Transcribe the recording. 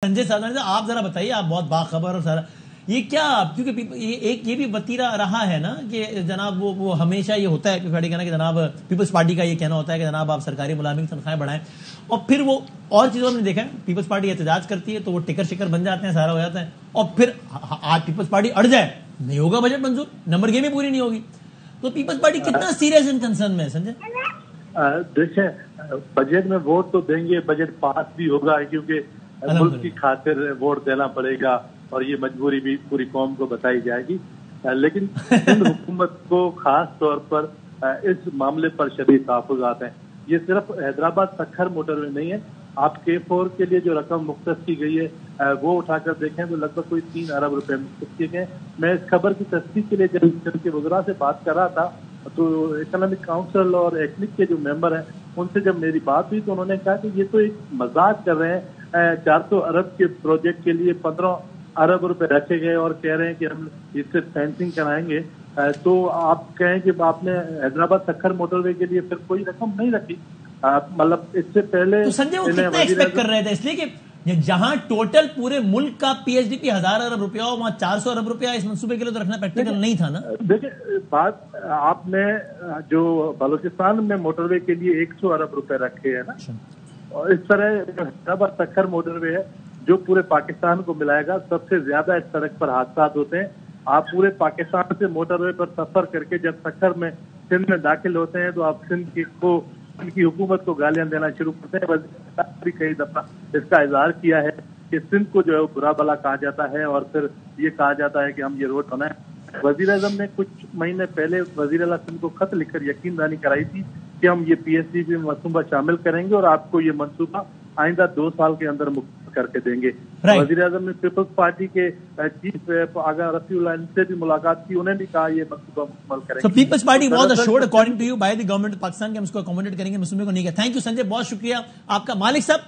संजय साधवानी साहब, आप जरा बताइए, आप बहुत बाखबर और सारा ये क्या, क्योंकि ये भी वतीरा रहा है ना कि जनाब वो हमेशा ये होता है पीपल्स पार्टी कहना कि जनाब पीपल्स पार्टी का ये कहना होता है कि जनाब आप सरकारी मुलाजिम की तनख्वाहें बढ़ाएं, और फिर वो और चीजों में देखा है पीपल्स पार्टी एहतजाज करती है तो वो टिकर शिकर बन जाते हैं, सारा हो जाता है, और फिर आज पीपल्स पार्टी अड़ जाए, नहीं होगा बजट मंजूर, नंबर गेम ही पूरी नहीं होगी। तो पीपल्स पार्टी कितना सीरियस इन कंसर्न में है संजय? देखें, बजट में वोट तो देंगे, बजट पास भी होगा, क्योंकि मुल्क की खातिर वोट देना पड़ेगा और ये मजबूरी भी पूरी कौम को बताई जाएगी। लेकिन सिंध हुकूमत को खास तौर पर इस मामले पर शदीद तहफ़्फ़ुज़ात हैं। ये सिर्फ हैदराबाद सखर मोटरवे नहीं है, आप K4 के लिए जो रकम मुख्तस की गई है वो उठाकर देखें तो लगभग कोई 3 अरब रुपए मुख्तस किए गए। मैं इस खबर की तस्दीक के लिए जब सिंध के वज़रा से बात कर रहा था तो इकोनॉमिक काउंसिल और एक्निक के जो मेंबर हैं उनसे जब मेरी बात हुई तो उन्होंने कहा कि ये तो एक मजाक कर रहे हैं, 400 अरब के प्रोजेक्ट के लिए 15 अरब रुपए रखे गए और कह रहे हैं कि हम इससे फेंसिंग कराएंगे। तो आप कहें कि आपने हैदराबाद सखर मोटरवे के लिए फिर कोई रकम नहीं रखी, मतलब इससे पहले तो संजय वो कितना एक्सपेक्ट कर रहे थे, इसलिए कि जहां टोटल पूरे मुल्क का PSDP 1000 अरब रुपया हो वहां 400 अरब रुपया इस मंसूबे के लिए तो रखना प्रैक्टिकल नहीं था ना। देखिए बात आपने जो बलूचिस्तान में मोटरवे के लिए 100 अरब रुपए रखे हैं ना, और इस तरह हैदराबाद सखर मोटरवे है जो पूरे पाकिस्तान को मिलाएगा। सबसे ज्यादा इस सड़क पर हादसा होते हैं। आप पूरे पाकिस्तान से मोटरवे पर सफर करके जब सखर में सिंध में दाखिल होते हैं तो आप सिंध की हुकूमत को गालियां देना शुरू करते हैं। वज़ीर भी कई दफा इसका इजहार किया है कि सिंध को जो है बुरा भला कहा जाता है और फिर ये कहा जाता है कि हम ये रोड बनाए। वजीर आजम ने कुछ महीने पहले वजीर आला सिंध को खत लिखकर यकीन दहानी कराई थी कि हम ये PSDP में मंसूबा शामिल करेंगे और आपको ये मंसूबा आइंदा 2 साल के अंदर मुकम्मल करके देंगे। वजीर आजम ने पीपल्स पार्टी के चीफ आगा रफीउल्लाह से भी मुलाकात की, उन्हें भी कहा ये मंसूबा मुकम्मल करेंगे। So Peoples Party was assured according to you by the government of Pakistan कि हम इसको अकोमोडेट करेंगे, मंसूबे को नहीं किया। थैंक यू संजय, बहुत शुक्रिया आपका। मालिक साहब